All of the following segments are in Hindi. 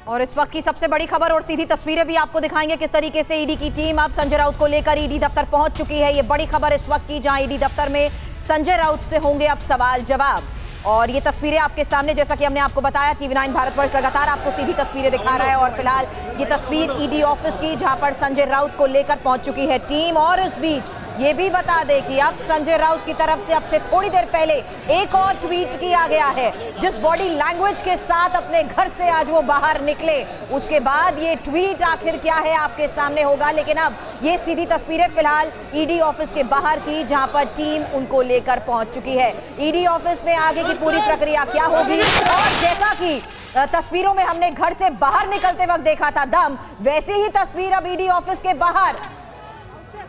और इस वक्त की सबसे बड़ी खबर और सीधी तस्वीरें भी आपको दिखाएंगे किस तरीके से ईडी की टीम अब संजय राउत को लेकर ईडी दफ्तर पहुंच चुकी है। ये बड़ी खबर इस वक्त की, जहां ईडी दफ्तर में संजय राउत से होंगे अब सवाल जवाब। और ये तस्वीरें आपके सामने, जैसा कि हमने आपको बताया, TV9 भारतवर्ष लगातार आपको सीधी तस्वीरें दिखा रहा है। और फिलहाल ये तस्वीर ईडी ऑफिस की, जहां पर संजय राउत को लेकर पहुंच चुकी है टीम। और इस बीच ये भी बता दें कि अब संजय राउत की तरफ से अब से थोड़ी देर पहले एक और ट्वीट किया गया है। जिस बॉडी लैंग्वेज के साथ अपने घर से आज वो बाहर निकले, उसके बाद ये ट्वीट आखिर क्या है आपके सामने होगा। लेकिन अब ये सीधी तस्वीरें फिलहाल ईडी ऑफिस के बाहर की, जहां पर टीम उनको लेकर पहुंच चुकी है। ईडी ऑफिस में आगे की पूरी प्रक्रिया क्या होगी, और जैसा कि तस्वीरों में हमने घर से बाहर निकलते वक्त देखा था दम, वैसी ही तस्वीर अब ईडी ऑफिस के बाहर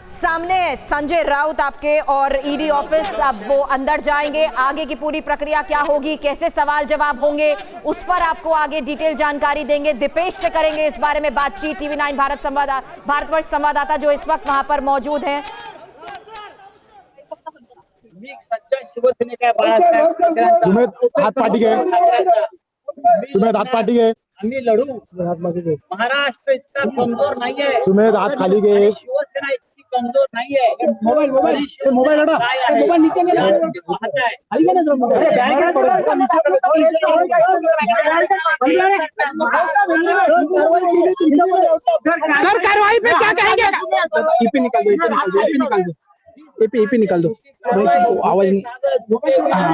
सामने है। संजय राउत आपके और ईडी ऑफिस, अब वो अंदर जाएंगे। आगे की पूरी प्रक्रिया क्या होगी, कैसे सवाल जवाब होंगे, उस पर आपको आगे डिटेल जानकारी देंगे। दीपेश से करेंगे इस बारे में बातचीत, TV9 भारतवर्ष संवाददाता जो इस वक्त वहां पर मौजूद हैं। सुमेध हाथ पार्टी गए, आम्ही लढू, महाराष्ट्र इतना कमजोर नाही आहे। सुमेध हाथ खाली गए, शिवसेना इतकी कमजोर नाही आहे। मोबाईल नीचे सर कार्रवाई पे क्या कहेंगे? ईपी निकाल दो, ईपी निकाल दो, आवाज नहीं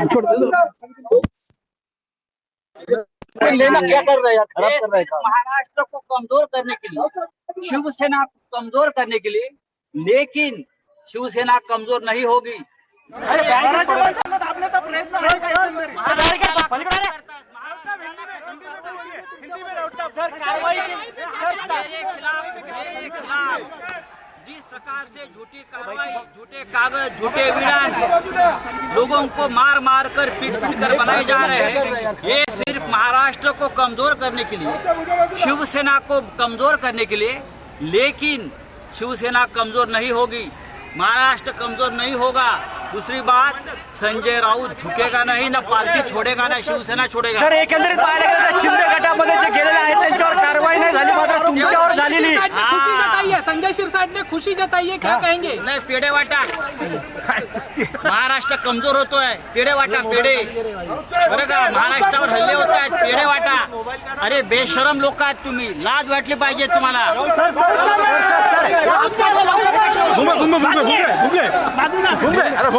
छोड़ दो। लेना क्या कर रहे हैं, खराब कर रहे हैं। महाराष्ट्र को कमजोर करने के लिए, शिवसेना को कमजोर करने के लिए, लेकिन शिवसेना कमजोर नहीं होगी। जिस प्रकार से झूठी कार्रवाई, झूठे कागज, झूठे विधान लोगों को मार मार कर पीट कर बनाए जा रहे हैं, ये सिर्फ महाराष्ट्र को कमजोर करने के लिए, शिवसेना को कमजोर करने के लिए। लेकिन शिवसेना कमजोर नहीं होगी, महाराष्ट्र कमजोर नहीं होगा। दूसरी बात, संजय राऊत झुकेगा नहीं, ना पार्टी छोडेगा, ना शिवसेना छोडेगा। सर एकंदरीत पाहिलं गेलं शिंदे गटामध्ये जे गेलेले आहेत त्यांच्यावर कारवाई नाही झाली, मात्र तुमच्यावर झालेली। संजय शिरसाट ने खुशी जताई है, क्या कहेंगे? नहीं, पेड़े वाटा, महाराष्ट्र कमजोर होतोय, पेड़े वाटा, पेड़े बरं का, महाराष्ट्रावर हल्ले होत आहेत, पेड़े वाटा। अरे बेशरम लोक आहेत तुम्ही, लाज वाटली पाहिजे तुम्हाला।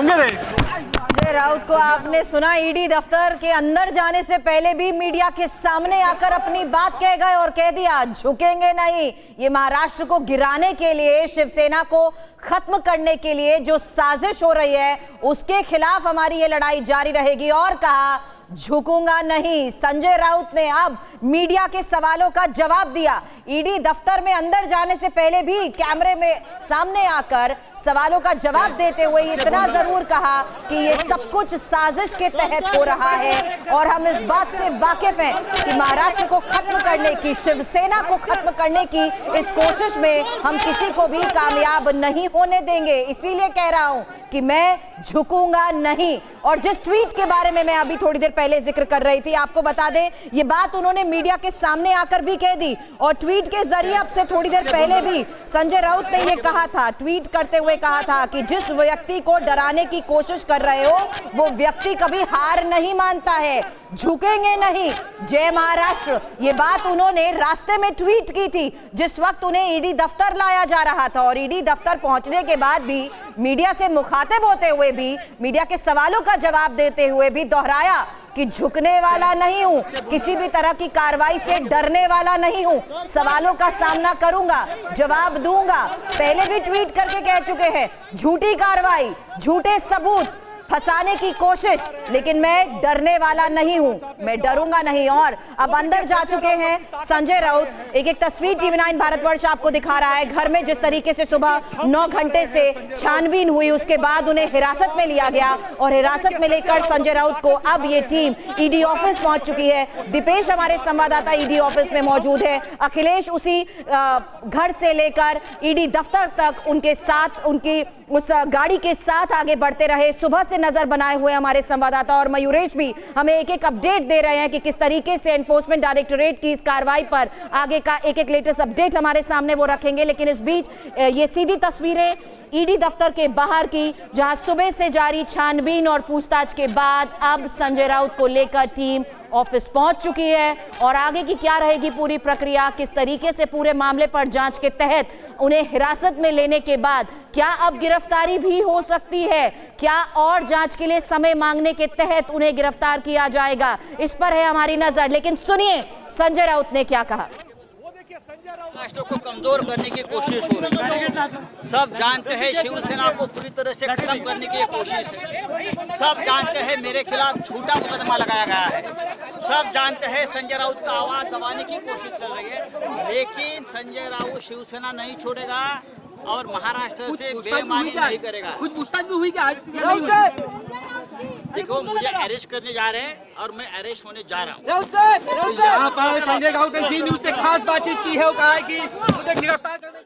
संजय राउत को आपने सुना, ईडी दफ्तर के अंदर जाने से पहले भी मीडिया के सामने आकर अपनी बात कह गए और कह दिया झुकेंगे नहीं। ये महाराष्ट्र को गिराने के लिए, शिवसेना को खत्म करने के लिए जो साजिश हो रही है, उसके खिलाफ हमारी ये लड़ाई जारी रहेगी। और कहा झुकूंगा नहीं। संजय राउत ने अब मीडिया के सवालों का जवाब दिया। ईडी दफ्तर में अंदर जाने से पहले भी कैमरे में सामने आकर सवालों का जवाब देते हुए इतना जरूर कहा कि ये सब कुछ साजिश के तहत हो रहा है, और हम इस बात से वाकिफ हैं कि महाराष्ट्र को खत्म करने की, शिवसेना को खत्म करने की इस कोशिश में हम किसी को भी कामयाब नहीं होने देंगे। इसीलिए कह रहा हूं कि मैं झुकूंगा नहीं। और जिस ट्वीट के बारे में मैं अभी थोड़ी देर पहले जिक्र कर रही थी, आपको बता दें ये बात उन्होंने मीडिया के सामने आकर भी कह दी, और ट्वीट के जरिए अब से थोड़ी देर पहले भी संजय राउत ने ये कहा था, ट्वीट करते हुए कहा था कि जिस व्यक्ति को डराने की कोशिश कर रहे हो वो व्यक्ति कभी हार नहीं मानता है, झुकेंगे नहीं, जय महाराष्ट्र। ये बात उन्होंने रास्ते में ट्वीट की थी जिस वक्त उन्हें ईडी दफ्तर लाया जा रहा था। और ईडी दफ्तर पहुंचने के बाद भी मीडिया से मुखातिब होते हुए भी, मीडिया के सवालों का जवाब देते हुए भी दोहराया कि झुकने वाला नहीं हूं, किसी भी तरह की कार्रवाई से डरने वाला नहीं हूं, सवालों का सामना करूंगा, जवाब दूंगा। पहले भी ट्वीट करके कह चुके हैं झूठी कार्रवाई, झूठे सबूत, फंसाने की कोशिश, लेकिन मैं डरने वाला नहीं हूं, मैं डरूंगा नहीं। और अब अंदर जा चुके हैं संजय राउत। एक एक तस्वीर TV9 भारतवर्ष आपको दिखा रहा है। घर में जिस तरीके से सुबह 9 घंटे से छानबीन हुई, उसके बाद उन्हें हिरासत में लिया गया, और हिरासत में लेकर संजय राउत को अब ये टीम ईडी ऑफिस पहुंच चुकी है। दीपेश हमारे संवाददाता ईडी ऑफिस में मौजूद है, अखिलेश उसी घर से लेकर ईडी दफ्तर तक उनके साथ, उनकी उस गाड़ी के साथ आगे बढ़ते रहे। सुबह से नजर बनाए हुए हमारे संवाददाता और मयूरेश भी हमें एक एक अपडेट दे रहे हैं कि किस तरीके से एनफोर्समेंट डायरेक्टोरेट की इस कार्रवाई पर आगे का एक एक लेटेस्ट अपडेट हमारे सामने वो रखेंगे। लेकिन इस बीच ये सीधी तस्वीरें ईडी दफ्तर के बाहर की, जहां सुबह से जारी छानबीन और पूछताछ के बाद अब संजय राउत को लेकर टीम ऑफिस पहुंच चुकी है। और आगे की क्या रहेगी पूरी प्रक्रिया, किस तरीके से पूरे मामले पर जांच के तहत उन्हें हिरासत में लेने के बाद क्या अब गिरफ्तारी भी हो सकती है, क्या और जांच के लिए समय मांगने के तहत उन्हें गिरफ्तार किया जाएगा, इस पर है हमारी नजर। लेकिन सुनिए संजय राउत ने क्या कहा। राष्ट्र को कमजोर करने की कोशिश हो रही है। सब जानते हैं शिवसेना को पूरी तरह से खत्म करने की कोशिश है। सब जानते हैं मेरे खिलाफ झूठा मुकदमा लगाया गया है। सब जानते हैं संजय राउत का आवाज दबाने की कोशिश चल रही है। लेकिन संजय राउत शिवसेना नहीं छोड़ेगा और महाराष्ट्र से बेईमानी नहीं करेगा। कुछ पूछताछ भी हुई क्या आज? देखो, मुझे अरेस्ट करने जा रहे हैं और मैं अरेस्ट होने जा रहा हूँ। यहाँ पर संजय राउत ने जी न्यूज से खास बातचीत की है, वो कहा है कि मुझे गिरफ्तार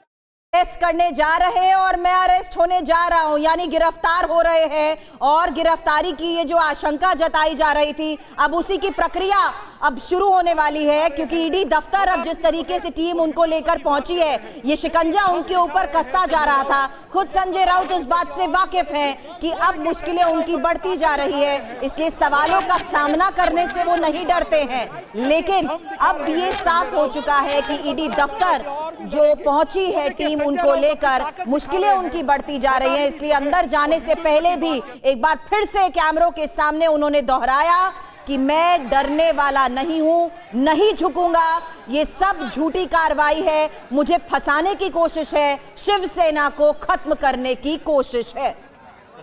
अरेस्ट करने जा रहे हैं और मैं अरेस्ट होने जा रहा हूं, यानी गिरफ्तार हो रहे हैं। और गिरफ्तारी की ये जो आशंका जताई जा रही थी, अब उसी की प्रक्रिया अब शुरू होने वाली है, क्योंकि ईडी दफ्तर अब जिस तरीके से टीम उनको लेकर पहुंची है, ये शिकंजा उनके ऊपर कसता जा रहा था। खुद संजय राउत इस बात से वाकिफ हैं कि अब मुश्किलें उनकी बढ़ती जा रही है, इसलिए सवालों का सामना करने से वो नहीं डरते हैं। लेकिन अब ये साफ हो चुका है कि ईडी दफ्तर जो पहुंची है टीम उनको लेकर, मुश्किलें उनकी बढ़ती जा रही हैं। इसलिए अंदर जाने से पहले भी एक बार फिर से कैमरों के सामने उन्होंने दोहराया कि मैं डरने वाला नहीं हूं, नहीं झुकूंगा, ये सब झूठी कार्रवाई है, मुझे फंसाने की कोशिश है, शिवसेना को खत्म करने की कोशिश है।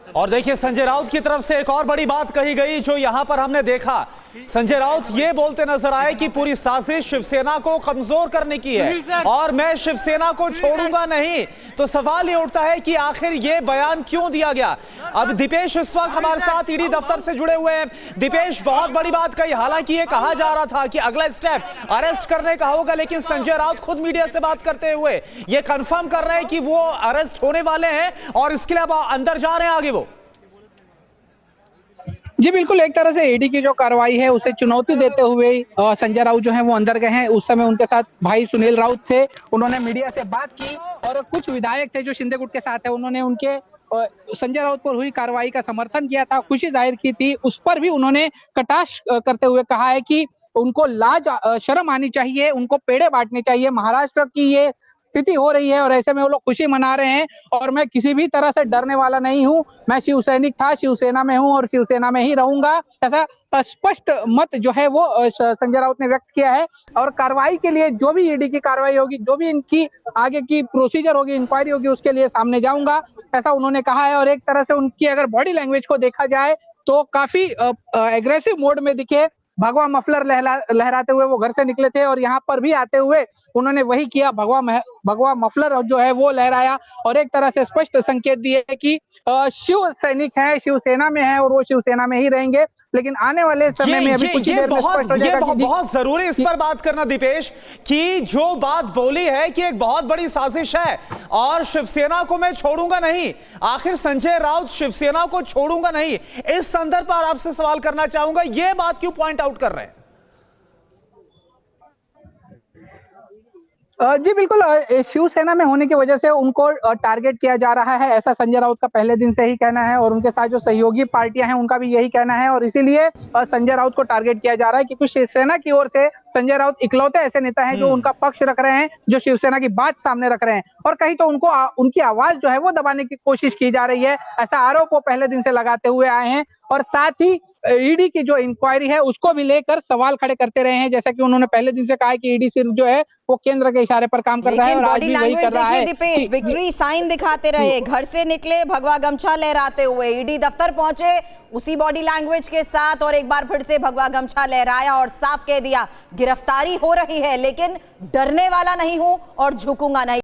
और देखिए संजय राउत की तरफ से एक और बड़ी बात कही गई जो यहां पर हमने देखा। संजय राउत ये बोलते नजर आए कि पूरी साजिश शिवसेना को कमजोर करने की है और मैं शिवसेना को छोड़ूंगा नहीं। तो सवाल ये उठता है कि आखिर ये बयान क्यों दिया गया। अब दीपेश इस वक्त हमारे साथ ईडी दफ्तर से जुड़े हुए हैं। दीपेश, बहुत बड़ी बात कही, हालांकि ये कहा जा रहा था कि अगला स्टेप अरेस्ट करने का होगा, लेकिन संजय राउत खुद मीडिया से बात करते हुए ये कंफर्म कर रहे हैं कि वो अरेस्ट होने वाले हैं और इसके लिए अंदर जा रहे हैं आगे वो। जी बिल्कुल, एक तरह से ईडी की जो कार्रवाई है उसे चुनौती देते हुए संजय राउत जो है वो अंदर गए हैं। उस समय उनके साथ भाई सुनील राउत थे, उन्होंने मीडिया से बात की और कुछ विधायक थे जो शिंदे गुट के साथ है, उन्होंने उनके संजय राउत पर हुई कार्रवाई का समर्थन किया था, खुशी जाहिर की थी। उस पर भी उन्होंने कटाक्ष करते हुए कहा है कि उनको लाज शर्म आनी चाहिए, उनको पेड़े बांटने चाहिए। महाराष्ट्र की ये स्थिति हो रही है और ऐसे में वो लोग खुशी मना रहे हैं और मैं किसी भी तरह से डरने वाला नहीं हूं। मैं शिवसैनिक था, शिवसेना में हूं और शिवसेना में ही रहूंगा, ऐसा स्पष्ट मत जो है वो संजय राउत ने व्यक्त किया है। और कार्रवाई के लिए जो भी ईडी की कार्रवाई होगी, जो भी इनकी आगे की प्रोसीजर होगी, इंक्वायरी होगी, उसके लिए सामने जाऊंगा, ऐसा उन्होंने कहा है। और एक तरह से उनकी अगर बॉडी लैंग्वेज को देखा जाए तो काफी एग्रेसिव मोड में दिखे। भगवा मफलर लहराते हुए वो घर से निकले थे और यहाँ पर भी आते हुए उन्होंने वही किया, भगवा मफलर जो है वो लहराया और एक तरह से स्पष्ट संकेत दिए कि शिव सैनिक है, शिवसेना में है और वो शिवसेना में ही रहेंगे। लेकिन आने वाले समय में अभी कुछ देर में स्पष्ट हो जाएगा। बहुत जरूरी इस पर बात करना दीपेश, कि जो बात बोली है कि एक बहुत बड़ी साजिश है और शिवसेना को मैं छोड़ूंगा नहीं, आखिर संजय राउत शिवसेना को छोड़ूंगा नहीं, इस संदर्भ पर आपसे सवाल करना चाहूंगा, ये बात क्यों पॉइंट आउट कर रहे हैं? जी बिल्कुल, शिवसेना में होने की वजह से उनको टारगेट किया जा रहा है, ऐसा संजय राउत का पहले दिन से ही कहना है और उनके साथ जो सहयोगी पार्टियां हैं उनका भी यही कहना है। और इसीलिए संजय राउत को टारगेट किया जा रहा है क्योंकि शिवसेना की ओर से संजय राउत इकलौते ऐसे नेता हैं जो उनका पक्ष रख रहे हैं, जो शिवसेना की बात सामने रख रहे हैं और कहीं तो उनको उनकी आवाज जो है वो दबाने की कोशिश की जा रही है, ऐसा आरोप वो पहले दिन से लगाते हुए आए हैं। और साथ ही ईडी की जो इंक्वायरी है उसको भी लेकर सवाल खड़े करते रहे हैं, जैसा कि उन्होंने पहले दिन से कहा है कि ईडी सिर्फ जो है वो केंद्र के इशारे पर काम कर रहा है और आज भी वही कर रहा है। दीपेश, विक्ट्री साइन दिखाते रहे, घर से निकले भगवा गमछा लहराते हुए, ईडी दफ्तर पहुंचे उसी बॉडी लैंग्वेज के साथ और एक बार फिर से भगवा गमछा लहराया और साफ कह दिया गिरफ्तारी हो रही है लेकिन डरने वाला नहीं हूं और झुकूंगा नहीं।